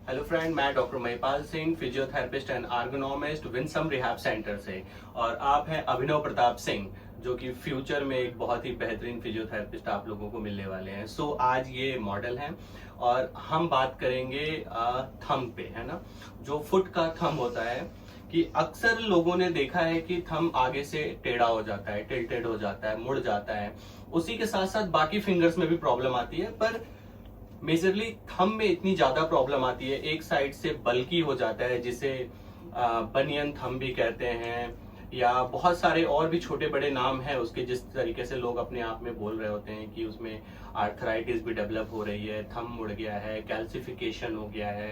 Hello friend, मैं doctor Mahipal Singh, physiotherapist and ergonomist Winsome rehab centre से। और आप हैं अभिनव प्रताप सिंह, जो कि फ्यूचर में एक बहुत ही बेहतरीन फिजियोथेरेपिस्ट आप लोगों को मिलने वाले हैं। सो आज ये मॉडल हैं और हम बात करेंगे थंब पे, है ना। जो फुट का थंब होता है कि अक्सर लोगों ने देखा है कि थंब आगे से टेढ़ा हो जाता है, टिल्टेड हो जाता है, मुड़ जाता है। उसी के साथ साथ बाकी फिंगर्स में भी प्रॉब्लम आती है, पर मेजरली थंब में इतनी ज्यादा प्रॉब्लम आती है। एक साइड से बल्की हो जाता है, जिसे बनियन थंब भी कहते हैं, या बहुत सारे और भी छोटे बड़े नाम हैं उसके, जिस तरीके से लोग अपने आप में बोल रहे होते हैं कि उसमें आर्थराइटिस भी डेवलप हो रही है, थंब मुड़ गया है, कैल्सिफिकेशन हो गया है,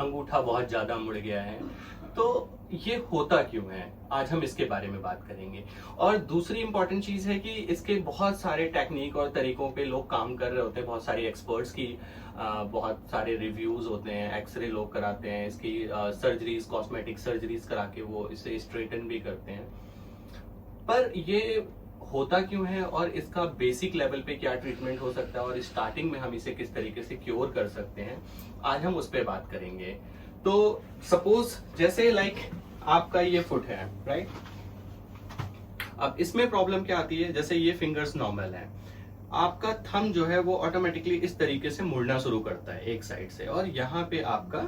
अंगूठा बहुत ज्यादा मुड़ गया है। तो ये होता क्यों है, आज हम इसके बारे में बात करेंगे। और दूसरी इंपॉर्टेंट चीज है कि इसके बहुत सारे टेक्निक और तरीकों पे लोग काम कर रहे होते हैं, बहुत सारी एक्सपर्ट्स की बहुत सारे रिव्यूज होते हैं, एक्सरे लोग कराते हैं इसकी, सर्जरीज, कॉस्मेटिक सर्जरीज करा के वो इसे स्ट्रेटन भी करते हैं। पर ये होता क्यों है और इसका बेसिक लेवल पे क्या ट्रीटमेंट हो सकता है और स्टार्टिंग में हम इसे किस तरीके से क्योर कर सकते हैं, आज हम उस पर बात करेंगे। तो सपोज जैसे आपका ये फुट है, राइट। अब इसमें प्रॉब्लम क्या आती है, जैसे ये फिंगर्स नॉर्मल है, आपका थंब जो है वो ऑटोमेटिकली इस तरीके से मुड़ना शुरू करता है एक साइड से, और यहाँ पे आपका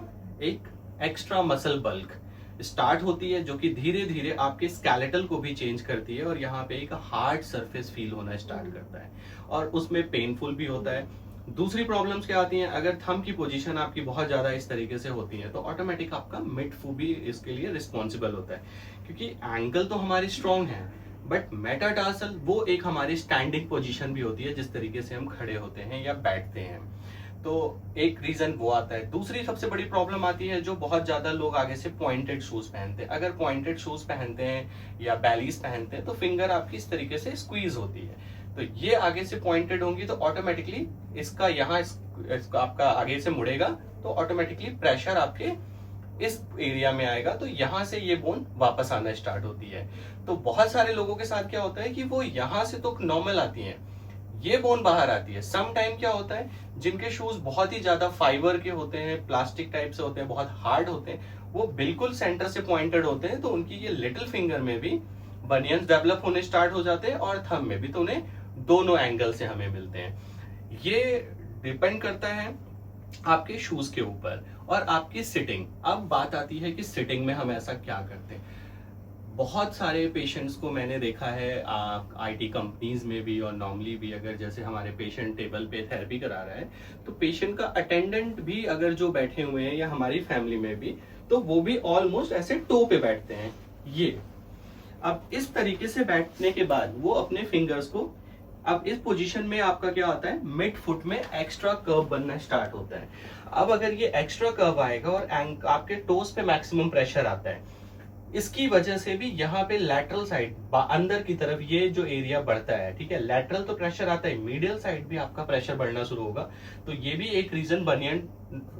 एक एक्स्ट्रा मसल बल्क स्टार्ट होती है, जो कि धीरे धीरे आपके स्केलेटल को भी चेंज करती है, और यहाँ पे एक हार्ड सरफेस फील होना स्टार्ट करता है, और उसमें पेनफुल भी होता है। दूसरी प्रॉब्लम्स क्या आती हैं, अगर थंब की पोजीशन आपकी बहुत ज्यादा इस तरीके से होती है तो ऑटोमेटिक आपका मिड फुट भी इसके लिए रिस्पॉन्सिबल होता है, क्योंकि एंकल तो हमारी स्ट्रॉन्ग है, बट मेटाटार्सल वो एक हमारी स्टैंडिंग पोजीशन भी होती है, जिस तरीके से हम खड़े होते हैं या बैठते हैं। तो एक रीजन वो आता है। दूसरी सबसे बड़ी प्रॉब्लम आती है, जो बहुत ज्यादा लोग आगे से पॉइंटेड शूज पहनते हैं। अगर पॉइंटेड शूज पहनते हैं या बैलीज पहनते हैं तो फिंगर आपकी इस तरीके से स्क्वीज होती है, तो ये आगे से पॉइंटेड होंगी तो ऑटोमेटिकली इसका यहाँ इसका आपका आगे से मुड़ेगा, तो ऑटोमेटिकली प्रेशर आपके इस एरिया में आएगा, तो यहां से ये बोन वापस आना स्टार्ट होती है। तो बहुत सारे लोगों के साथ क्या होता है कि वो यहां से तो नॉर्मल आती हैं, ये बोन बाहर आती है। सम टाइम क्या होता है, जिनके शूज बहुत ही ज्यादा फाइबर के होते हैं, प्लास्टिक टाइप से होते हैं, बहुत हार्ड होते हैं, वो बिल्कुल सेंटर से पॉइंटेड होते हैं, तो उनकी ये लिटिल फिंगर में भी बनियंस डेवलप होने स्टार्ट हो जाते हैं, और थंब में भी, तो उन्हें दोनों एंगल से हमें मिलते हैं। ये डिपेंड करता है आपके शूज के ऊपर और आपकी सिटिंग। अब बात आती है कि सिटिंग में हम ऐसा क्या करते हैं। बहुत सारे पेशेंट्स को मैंने देखा है आईटी कंपनीज में भी और नॉर्मली भी, अगर जैसे हमारे पेशेंट टेबल पे थेरेपी करा रहा है तो पेशेंट का अटेंडेंट भी अगर जो बैठे हुए हैं या हमारी फैमिली में भी, तो वो भी ऑलमोस्ट ऐसे टो पे बैठते हैं। ये अब इस तरीके से बैठने के बाद वो अपने फिंगर्स को, अब इस पोजीशन में आपका क्या होता है, मिड फुट में एक्स्ट्रा कर्व बनना स्टार्ट होता है। अब अगर ये एक्स्ट्रा कर्व आएगा और आपके टोस पे मैक्सिमम प्रेशर आता है, इसकी वजह से भी यहाँ पे लैटरल साइड अंदर की तरफ ये जो एरिया बढ़ता है, ठीक है। लैटरल तो प्रेशर आता है, मीडियल साइड भी आपका प्रेशर बढ़ना शुरू होगा। तो ये भी एक रीजन बनियन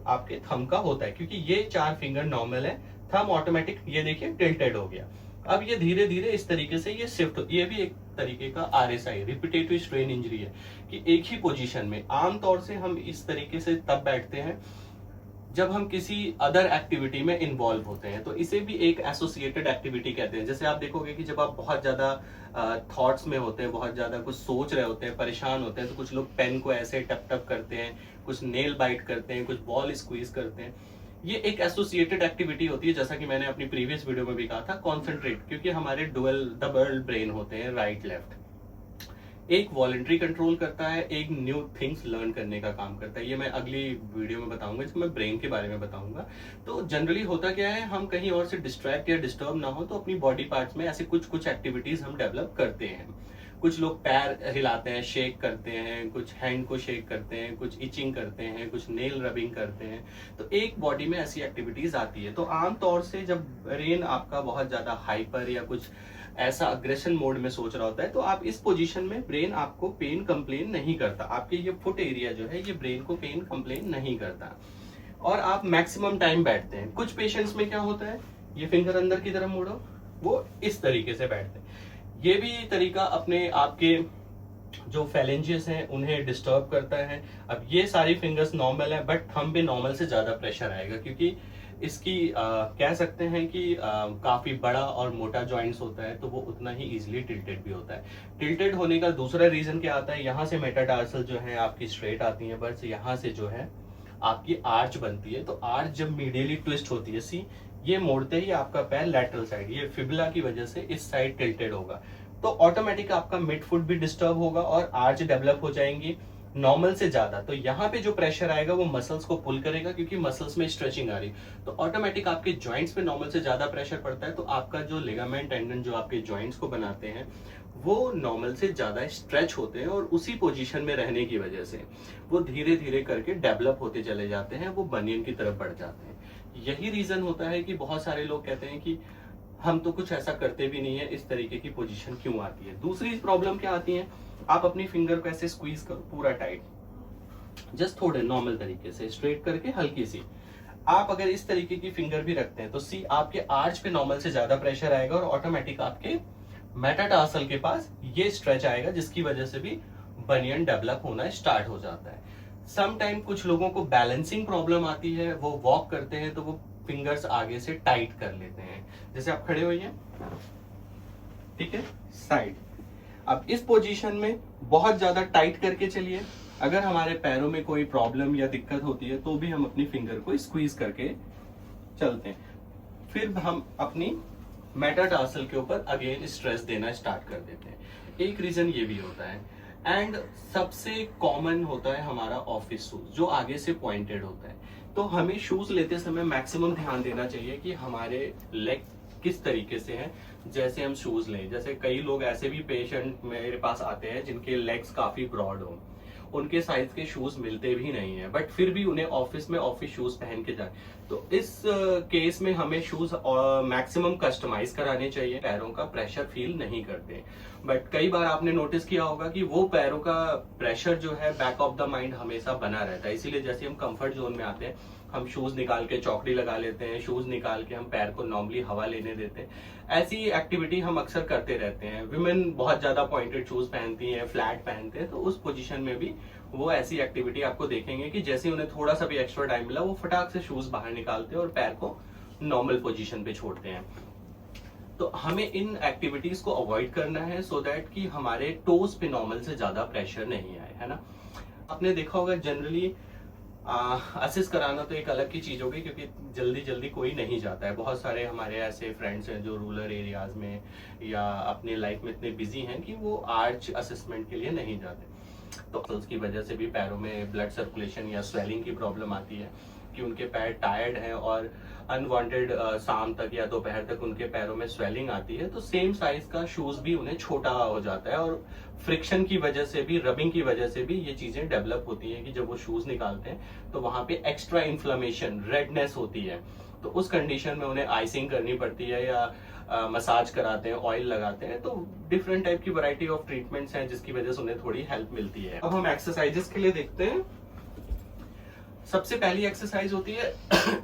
आपके थंब का होता है, क्योंकि ये 4 फिंगर नॉर्मल है, थंब ऑटोमेटिक ये देखिए टिल्टेड हो गया। अब ये धीरे धीरे इस तरीके से ये शिफ्ट, ये भी एक तरीके का आरएसआई, रिपीटेटिव स्ट्रेन इंजरी है, कि एक ही पोजीशन में। आमतौर से हम इस तरीके से तब बैठते हैं जब हम किसी अदर एक्टिविटी में इन्वॉल्व होते हैं, तो इसे भी एक एसोसिएटेड एक्टिविटी कहते हैं। जैसे आप देखोगे कि जब आप बहुत ज्यादा थॉट्स में होते हैं, बहुत ज्यादा कुछ सोच रहे होते हैं, परेशान होते हैं, तो कुछ लोग पेन को ऐसे टप टप करते हैं, कुछ नेल बाइट करते हैं, कुछ बॉल स्क्वीज करते हैं। ये एक एसोसिएटेड एक्टिविटी होती है, जैसा कि मैंने अपनी प्रीवियस वीडियो में भी कहा था, कॉन्सेंट्रेट, क्योंकि हमारे डबल ब्रेन होते हैं, राइट लेफ्ट। एक वॉलंटरी कंट्रोल करता है, एक न्यू थिंग्स लर्न करने का काम करता है। ये मैं अगली वीडियो में बताऊंगा, जिसमें मैं ब्रेन के बारे में बताऊंगा। तो जनरली होता क्या है, हम कहीं और से डिस्ट्रैक्ट या डिस्टर्ब ना हो तो अपनी बॉडी पार्ट्स में ऐसे कुछ कुछ एक्टिविटीज हम डेवलप करते हैं। कुछ लोग पैर हिलाते हैं, शेक करते हैं, कुछ हैंड को शेक करते हैं, कुछ इचिंग करते हैं, कुछ नेल रबिंग करते हैं। तो एक बॉडी में ऐसी एक्टिविटीज आती है। तो आमतौर से जब ब्रेन आपका बहुत ज्यादा हाइपर या कुछ ऐसा अग्रेशन मोड में सोच रहा होता है, तो आप इस पोजीशन में ब्रेन आपको पेन कंप्लेन नहीं करता, आपके ये फुट एरिया जो है ये ब्रेन को पेन कंप्लेन नहीं करता, और आप मैक्सिमम टाइम बैठते हैं। कुछ पेशेंट्स में क्या होता है, ये फिंगर अंदर की तरफ मोड़ो, वो इस तरीके से बैठते हैं। ये भी तरीका अपने आपके जो फेलेंजियस हैं उन्हें डिस्टर्ब करता है। अब ये सारी फिंगर्स नॉर्मल है, बट थंब पे नॉर्मल से ज्यादा प्रेशर आएगा, क्योंकि इसकी कह सकते हैं कि काफी बड़ा और मोटा जॉइंट्स होता है, तो वो उतना ही इजीली टिल्टेड भी होता है। टिल्टेड होने का दूसरा रीजन क्या आता है, यहाँ से मेटाटार्सल जो है आपकी स्ट्रेट आती है, बस यहाँ से जो है आपकी आर्च बनती है। तो आर्च जब मीडियली ट्विस्ट होती है, सी ये मोड़ते ही आपका पैर लैटरल साइड, ये फिबुला की वजह से इस साइड टिल्टेड होगा, तो ऑटोमेटिक आपका मिड फुट भी डिस्टर्ब होगा और आर्च डेवलप हो जाएंगी नॉर्मल से ज्यादा। तो यहाँ पे जो प्रेशर आएगा वो मसल्स को पुल करेगा, क्योंकि मसल्स में स्ट्रेचिंग आ रही, तो ऑटोमेटिक आपके जॉइंट्स पे नॉर्मल से ज्यादा प्रेशर पड़ता है। तो आपका जो लिगामेंट टेंडन जो आपके जॉइंट्स को बनाते हैं वो नॉर्मल से ज्यादा स्ट्रेच होते हैं, और उसी पोजीशन में रहने की वजह से वो धीरे धीरे करके डेवलप होते चले जाते हैं, वो बनियन की तरफ बढ़ जाते हैं। यही रीजन होता है कि बहुत सारे लोग कहते हैं कि हम तो कुछ ऐसा करते भी नहीं है, इस तरीके की पोजीशन क्यों आती है। दूसरी प्रॉब्लम क्या आती है, आप अपनी फिंगर को ऐसे स्क्वीज करो पूरा टाइट, जस्ट थोड़े नॉर्मल तरीके से स्ट्रेट करके हल्की सी। आप अगर इस तरीके की फिंगर भी रखते हैं तो सी आपके आर्च पे नॉर्मल से ज्यादा प्रेशर आएगा, और ऑटोमेटिक आपके मेटाटार्सल के पास ये स्ट्रेच आएगा, जिसकी वजह से भी बनियन डेवलप होना स्टार्ट हो जाता है। सम टाइम कुछ लोगों को बैलेंसिंग प्रॉब्लम आती है, वो वॉक करते हैं तो वो फिंगर्स आगे से टाइट कर लेते हैं, जैसे आप खड़े हुए हैं, ठीक है, साइड। अब इस पोजीशन में बहुत ज्यादा टाइट करके चलिए, अगर हमारे पैरों में कोई प्रॉब्लम या दिक्कत होती है तो भी हम अपनी फिंगर को स्क्वीज करके चलते हैं, फिर हम अपनी मेटाटार्सल के ऊपर अगेन स्ट्रेस देना स्टार्ट कर देते हैं। एक रीजन ये भी होता है। एंड सबसे कॉमन होता है हमारा ऑफिस शूज, जो आगे से पॉइंटेड होता है। तो हमें शूज लेते समय मैक्सिमम ध्यान देना चाहिए कि हमारे लेग किस तरीके से हैं। जैसे हम शूज लें, जैसे कई लोग ऐसे भी पेशेंट मेरे पास आते हैं जिनके लेग्स काफी ब्रॉड हो, उनके साइज के शूज मिलते भी नहीं है, बट फिर भी उन्हें ऑफिस में ऑफिस शूज पहन के जाए। तो इस केस में हमें शूज मैक्सिमम कस्टमाइज कराने चाहिए, पैरों का प्रेशर फील नहीं करते। बट कई बार आपने नोटिस किया होगा कि वो पैरों का प्रेशर जो है बैक ऑफ द माइंड हमेशा बना रहता है। इसीलिए जैसे हम कंफर्ट जोन में आते हैं, हम शूज निकाल के चौकड़ी लगा लेते हैं, शूज निकाल के हम पैर को नॉर्मली हवा लेने देते हैं। ऐसी एक्टिविटी हम अक्सर करते रहते हैं। विमेन बहुत ज्यादा पॉइंटेड शूज पहनती हैं, फ्लैट पहनते हैं, तो उस पोजीशन में भी वो ऐसी एक्टिविटी आपको देखेंगे कि जैसे उन्हें थोड़ा सा भी एक्स्ट्रा टाइम मिला, वो फटाक से शूज बाहर निकालते हैं और पैर को नॉर्मल पोजीशन पे छोड़ते हैं। तो हमें इन एक्टिविटीज को अवॉइड करना है, सो दैट कि हमारे टोज पे नॉर्मल से ज्यादा प्रेशर नहीं आए, है ना। आपने देखा होगा जनरली असिस्ट कराना तो एक अलग की चीज होगी, क्योंकि जल्दी जल्दी कोई नहीं जाता है। बहुत सारे हमारे ऐसे फ्रेंड्स हैं जो रूरल एरियाज में या अपने लाइफ में इतने बिजी हैं कि वो आर्च असेसमेंट के लिए नहीं जाते। तो उसकी वजह से भी पैरों में ब्लड सर्कुलेशन या स्वेलिंग की प्रॉब्लम आती है, कि उनके पैर टायर्ड हैं और अनवांटेड शाम तक या दोपहर तक उनके पैरों में स्वेलिंग आती है। तो सेम साइज का शूज भी उन्हें छोटा हो जाता है, और फ्रिक्शन की वजह से भी, रबिंग की वजह से भी ये चीजें डेवलप होती हैं कि जब वो शूज निकालते हैं तो वहां पे एक्स्ट्रा इन्फ्लेमेशन, रेडनेस होती है। तो उस कंडीशन में उन्हें आइसिंग करनी पड़ती है, या मसाज कराते हैं, ऑयल लगाते हैं। तो डिफरेंट टाइप की वैरायटी ऑफ ट्रीटमेंट्स हैं जिसकी वजह से उन्हें थोड़ी हेल्प मिलती है। अब हम एक्सरसाइजेस के लिए देखते हैं। सबसे पहली एक्सरसाइज होती है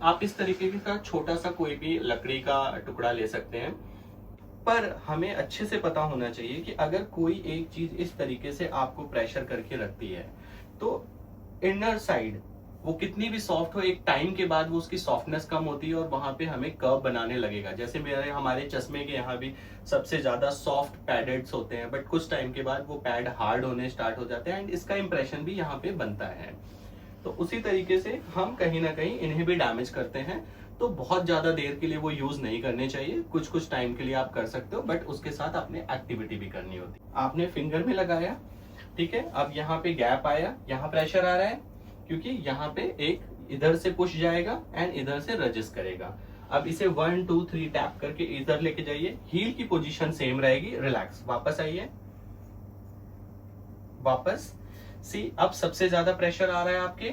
आप इस तरीके का छोटा सा कोई भी लकड़ी का टुकड़ा ले सकते हैं, पर हमें अच्छे से पता होना चाहिए कि अगर कोई एक चीज इस तरीके से आपको प्रेशर करके रखती है, तो इनर साइड वो कितनी भी सॉफ्ट हो, एक टाइम के बाद वो उसकी सॉफ्टनेस कम होती है और वहां पे हमें कर्व बनाने लगेगा। जैसे हमारे चश्मे के यहाँ भी सबसे ज्यादा सॉफ्ट पैडेड्स होते हैं, बट कुछ टाइम के बाद वो पैड हार्ड होने स्टार्ट हो जाते हैं, एंड इसका इंप्रेशन भी यहाँ पे बनता है। तो उसी तरीके से हम कहीं ना कहीं इन्हें भी डैमेज करते हैं। तो बहुत ज्यादा देर के लिए वो यूज नहीं करने चाहिए, कुछ कुछ टाइम के लिए आप कर सकते हो, बट उसके साथ आपने एक्टिविटी भी करनी होती है। आपने फिंगर में लगाया, ठीक है, अब यहाँ पे गैप आया, यहाँ प्रेशर आ रहा है, क्योंकि यहाँ पे एक इधर से पुश जाएगा एंड इधर से रजिस्ट करेगा। अब इसे 1 2 3 टैप करके इधर लेके जाइए, हील की पोजीशन सेम रहेगी, रिलैक्स, वापस आइए, वापस। सी अब सबसे ज्यादा प्रेशर आ रहा है आपके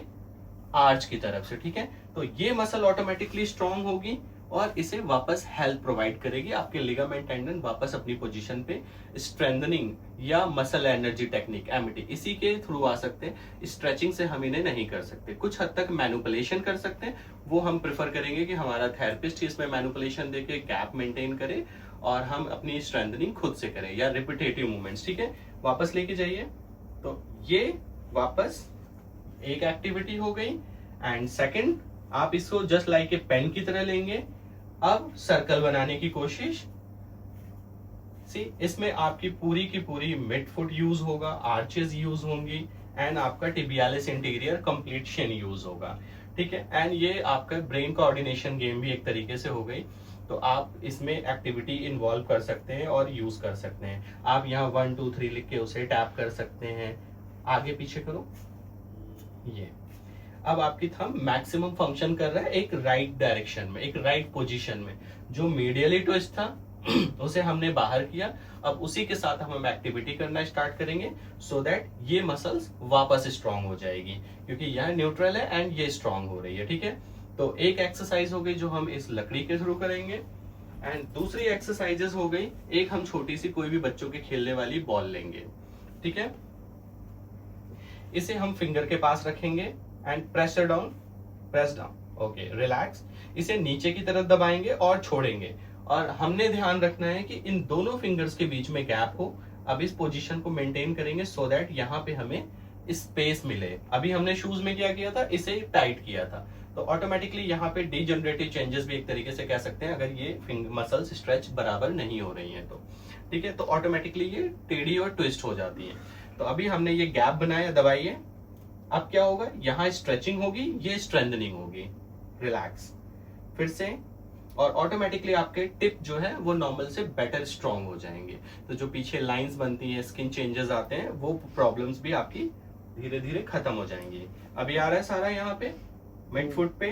आर्च की तरफ से, ठीक है, तो ये मसल ऑटोमेटिकली स्ट्रांग होगी और इसे वापस हेल्प प्रोवाइड करेगी, आपके लिगामेंट टेंडन वापस अपनी पोजीशन पे। स्ट्रेंथनिंग या मसल एनर्जी टेक्निक एमटी, इसी के थ्रू आ सकते हैं। स्ट्रेचिंग से हम इन्हें नहीं कर सकते। कुछ हद तक मैनिपुलेशन कर सकते हैं, वो हम प्रेफर करेंगे कि हमारा थेरेपिस्ट इसमें मैनिपुलेशन देके गैप मेंटेन करे और हम अपनी स्ट्रेंथनिंग खुद से करें, या रिपीटेटिव मूवमेंट्स, ठीक है। वापस लेके जाइए। तो ये वापस एक एक्टिविटी हो गई। एंड सेकंड, आप इसको जस्ट लाइक ए पेन की तरह लेंगे। अब सर्कल बनाने की कोशिश। सी, इसमें आपकी पूरी की पूरी मिड फुट यूज होगा, आर्चेस यूज होंगी, एंड आपका टिबियालिस इंटीरियर कंप्लीशन यूज होगा। ठीक है, एंड ये आपका ब्रेन कोऑर्डिनेशन गेम भी एक तरीके से हो गई। तो आप इसमें एक्टिविटी इन्वॉल्व कर सकते हैं और यूज कर सकते हैं। आप यहाँ 1 2 3 लिख के उसे टैप कर सकते हैं। आगे पीछे करो। ये अब आपकी थंब मैक्सिमम फंक्शन कर रहा है एक राइट डायरेक्शन में, एक राइट पोजीशन में। जो मीडियली ट्विस्ट था उसे हमने बाहर किया। अब उसी के साथ हम एक्टिविटी करना स्टार्ट करेंगे सो दैट ये मसल्स वापस स्ट्रांग हो जाएगी, क्योंकि यह न्यूट्रल है एंड ये स्ट्रांग हो रही है। ठीक है, तो एक एक्सरसाइज हो गई जो हम इस लकड़ी के थ्रू करेंगे, एंड दूसरी एक्सरसाइजेस हो गई, एक हम छोटी सी कोई भी बच्चों के खेलने वाली बॉल लेंगे। ठीक है, इसे हम फिंगर के पास रखेंगे and press down. Okay, relax. इसे नीचे की तरफ दबाएंगे और छोड़ेंगे, और हमने ध्यान रखना है कि इन दोनों फिंगर्स के बीच में गैप हो। अब इस पोजीशन को मेंटेन करेंगे सो दैट यहाँ पे हमें स्पेस मिले। अभी हमने शूज में क्या किया था, इसे टाइट किया था, तो ऑटोमेटिकली यहाँ पे डीजनरेटिव चेंजेस भी एक तरीके से कह सकते हैं, अगर ये मसल्स स्ट्रेच बराबर नहीं हो रही है तो। ठीक है, तो ऑटोमेटिकली ये टेढ़ी और ट्विस्ट हो जाती है। तो अभी हमने ये गैप बनाया, दबाइए। अब क्या होगा, यहाँ स्ट्रेचिंग होगी, ये स्ट्रेंथनिंग होगी। रिलैक्स, फिर से, और ऑटोमेटिकली आपके टिप जो है वो नॉर्मल से बेटर स्ट्रांग हो जाएंगे। तो जो पीछे लाइंस बनती हैं, स्किन चेंजेस आते हैं, वो प्रॉब्लम्स भी आपकी धीरे धीरे खत्म हो जाएंगी। अभी आ रहा है सारा यहाँ पे मिड फुट पे,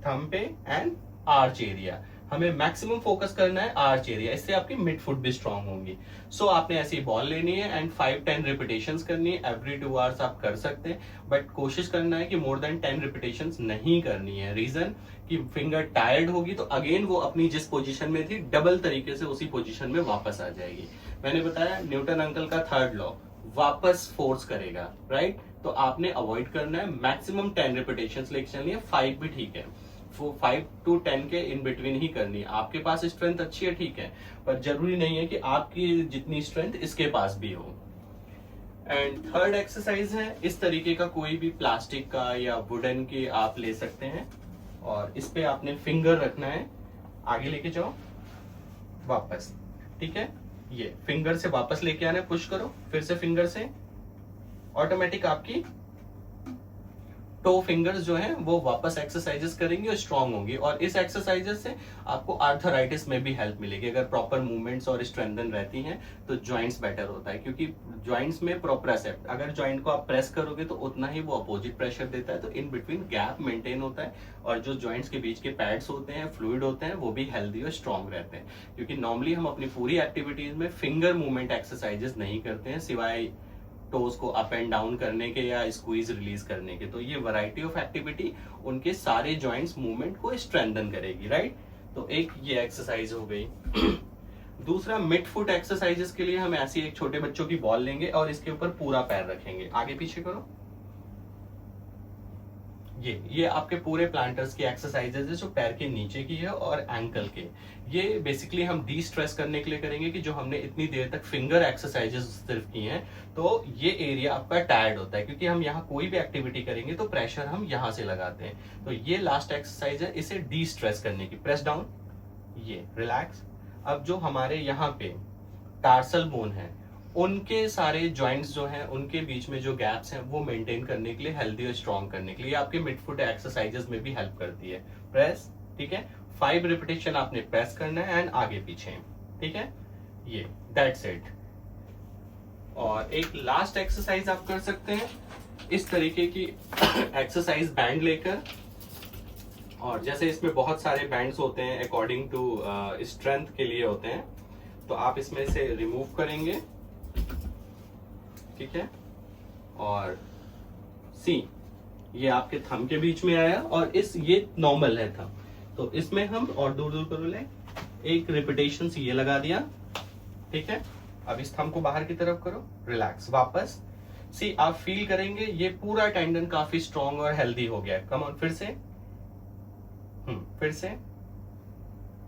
थंब पे एंड आर्च एरिया। हमें मैक्सिमम फोकस करना है आर्च एरिया, इससे आपकी मिड फुट भी स्ट्रांग होंगी। सो आपने ऐसी बॉल लेनी है एंड 5-10 रिपीटेशंस करनी है। एवरी 2 आवर्स आप कर सकते हैं, बट कोशिश करना है कि मोर देन 10 रिपीटेशंस नहीं करनी है। रीजन कि फिंगर टायर्ड होगी तो अगेन वो अपनी जिस पोजीशन में थी डबल तरीके से उसी पोजीशन में वापस आ जाएगी। मैंने बताया न्यूटन अंकल का 3rd लॉ, वापस फोर्स करेगा, राइट? तो आपने अवॉइड करना है, मैक्सिमम 10 रिपीटेशंस लेके चलनी है। 5 भी ठीक है, 5 to 10 के इन बिटवीन ही करनी है। आपके पास स्ट्रेंथ अच्छी है, ठीक है, पर जरूरी नहीं है कि आपकी जितनी स्ट्रेंथ इसके पास भी हो। एंड 3rd एक्सरसाइज है, इस तरीके का कोई भी प्लास्टिक का या वुडन के आप ले सकते हैं, और इस पे आपने फिंगर रखना है। आगे लेके जाओ, वापस। ठीक है, ये फिंगर से वापस लेके आना है, पुश करो, फिर से फिंगर से। ऑटोमेटिक आपकी टो फिंगर्स जो है वो वापस एक्सरसाइजेस करेंगी और स्ट्रांग होंगी, और इस एक्सरसाइजेस से आपको आर्थराइटिस में भी हेल्प मिलेगी। अगर प्रॉपर मूवमेंट्स और स्ट्रेंथन रहती हैं तो जॉइंट्स बेटर होता है, क्योंकि जॉइंट्स में प्रोप्रेसेप्ट, अगर जॉइंट को आप प्रेस करोगे तो उतना ही वो अपोजिट प्रेशर देता है, तो इन बिटवीन गैप मेंटेन होता है, और जो जॉइंट्स के बीच के पैड्स होते हैं, फ्लूइड होते हैं, वो भी हेल्दी और स्ट्रांग रहते हैं। क्योंकि नॉर्मली हम अपनी पूरी एक्टिविटीज में फिंगर मूवमेंट एक्सरसाइजेस नहीं करते हैं, सिवाय टोज को अप एंड डाउन करने के या स्क्वीज रिलीज करने के। तो ये वैरायटी ऑफ एक्टिविटी उनके सारे जॉइंट्स मूवमेंट को स्ट्रेंथन करेगी, राइट? तो एक ये एक्सरसाइज हो गई। दूसरा, मिड फुट एक्सरसाइजेस के लिए हम ऐसी एक छोटे बच्चों की बॉल लेंगे और इसके ऊपर पूरा पैर रखेंगे। आगे पीछे करो। ये आपके पूरे प्लांटर्स की एक्सरसाइजेज है जो पैर के नीचे की है और एंकल के। ये बेसिकली हम डी स्ट्रेस करने के लिए करेंगे कि जो हमने इतनी देर तक फिंगर एक्सरसाइजेस सिर्फ की हैं, तो ये एरिया आपका टायर्ड होता है, क्योंकि हम यहाँ कोई भी एक्टिविटी करेंगे तो प्रेशर हम यहाँ से लगाते हैं। तो ये लास्ट एक्सरसाइज है इसे डी स्ट्रेस करने की। प्रेस डाउन, ये रिलैक्स। अब जो हमारे यहाँ पे टार्सल बोन है, उनके सारे जॉइंट्स जो हैं, उनके बीच में जो गैप्स हैं वो मेंटेन करने के लिए, हेल्दी और स्ट्रांग करने के लिए आपके मिड फुट एक्सरसाइजेस में भी हेल्प करती है। प्रेस, ठीक है, 5 रिपीटेशन आपने प्रेस करना है एंड आगे पीछे, ठीक है, ये दैट्स इट। और एक लास्ट एक्सरसाइज आप कर सकते हैं इस तरीके की एक्सरसाइज बैंड लेकर, और जैसे इसमें बहुत सारे बैंड्स होते हैं अकॉर्डिंग टू स्ट्रेंथ के लिए होते हैं, तो आप इसमें से रिमूव करेंगे, ठीक है, और सी ये आपके थंब के बीच में आया, और ये नॉर्मल है थंब, तो इसमें हम और दूर दूर कर ले, एक रिपीटेशन ये लगा दिया, ठीक है। अब इस थंब को बाहर की तरफ करो, रिलैक्स, वापस। सी आप फील करेंगे ये पूरा टेंडन काफी स्ट्रॉन्ग और हेल्दी हो गया है। कम ऑन, फिर से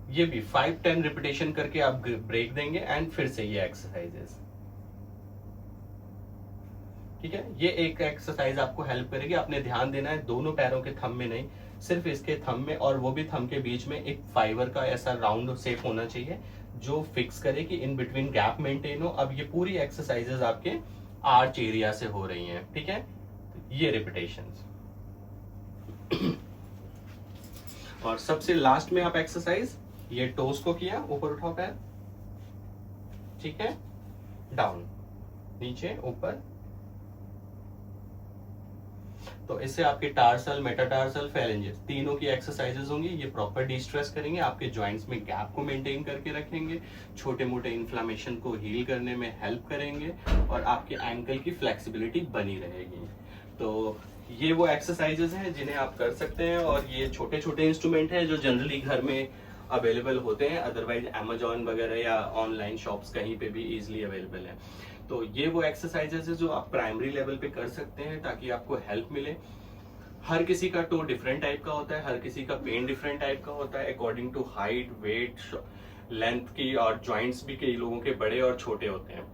ये भी 5-10 रिपीटेशन करके आप ब्रेक देंगे, एंड फिर से ये एक्सरसाइजेस। ठीक है, ये एक एक्सरसाइज आपको हेल्प करेगी। आपने ध्यान देना है दोनों पैरों के थंब में नहीं, सिर्फ इसके थंब में, और वो भी थंब के बीच में एक फाइबर का ऐसा राउंड शेप होना चाहिए जो फिक्स करे कि इन बिटवीन गैप मेंटेन हो। अब ये पूरी एक्सरसाइजेस आपके आर्च एरिया से हो रही हैं, ठीक है, ये रिपीटेशंस। और सबसे लास्ट में आप एक्सरसाइज, ये टोस को किया, ऊपर उठाओ पैर, ठीक है, डाउन, नीचे, ऊपर। तो इससे आपके टार्सल, मेटाटार्सल, फेलेंजेस तीनों की एक्सरसाइजेस होंगी। ये प्रॉपर डिस्ट्रेस करेंगे, आपके जॉइंट्स में गैप को मेंटेन करके रखेंगे, छोटे मोटे इन्फ्लामेशन को हील करने में हेल्प करेंगे, और आपके एंकल की फ्लेक्सिबिलिटी बनी रहेगी। तो ये वो एक्सरसाइजेस हैं जिन्हें आप कर सकते हैं, और ये छोटे छोटे इंस्ट्रूमेंट हैं जो जनरली घर में अवेलेबल होते हैं, अदरवाइज अमेजोन वगैरह या ऑनलाइन शॉप्स कहीं पे भी इजीली अवेलेबल है। तो ये वो एक्सरसाइजेस है जो आप प्राइमरी लेवल पे कर सकते हैं ताकि आपको हेल्प मिले। हर किसी का टो डिफरेंट टाइप का होता है, हर किसी का पेन डिफरेंट टाइप का होता है, according to height, weight, length की, और जॉइंट्स भी कई लोगों के बड़े और छोटे होते हैं।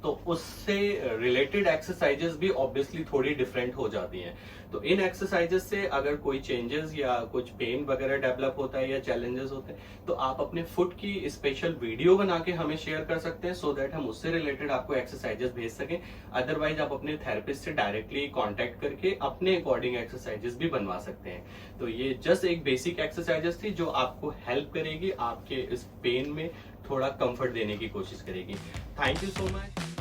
तो उससे रिलेटेड एक्सरसाइजेस भी ऑब्वियसली थोड़ी डिफरेंट हो जाती हैं। तो इन एक्सरसाइजेस से अगर कोई चेंजेस या कुछ पेन वगैरह डेवलप होता है या चैलेंजेस होते हैं, तो आप अपने फुट की स्पेशल वीडियो बना के हमें शेयर कर सकते हैं, सो दैट हम उससे रिलेटेड आपको एक्सरसाइजेस भेज सकें। अदरवाइज आप अपने थेरेपिस्ट से डायरेक्टली कॉन्टेक्ट करके अपने अकॉर्डिंग एक्सरसाइजेस भी बनवा सकते हैं। तो ये जस्ट एक बेसिक एक्सरसाइजेस थी जो आपको हेल्प करेगी, आपके इस पेन में थोड़ा कंफर्ट देने की कोशिश करेगी। Thank you so much.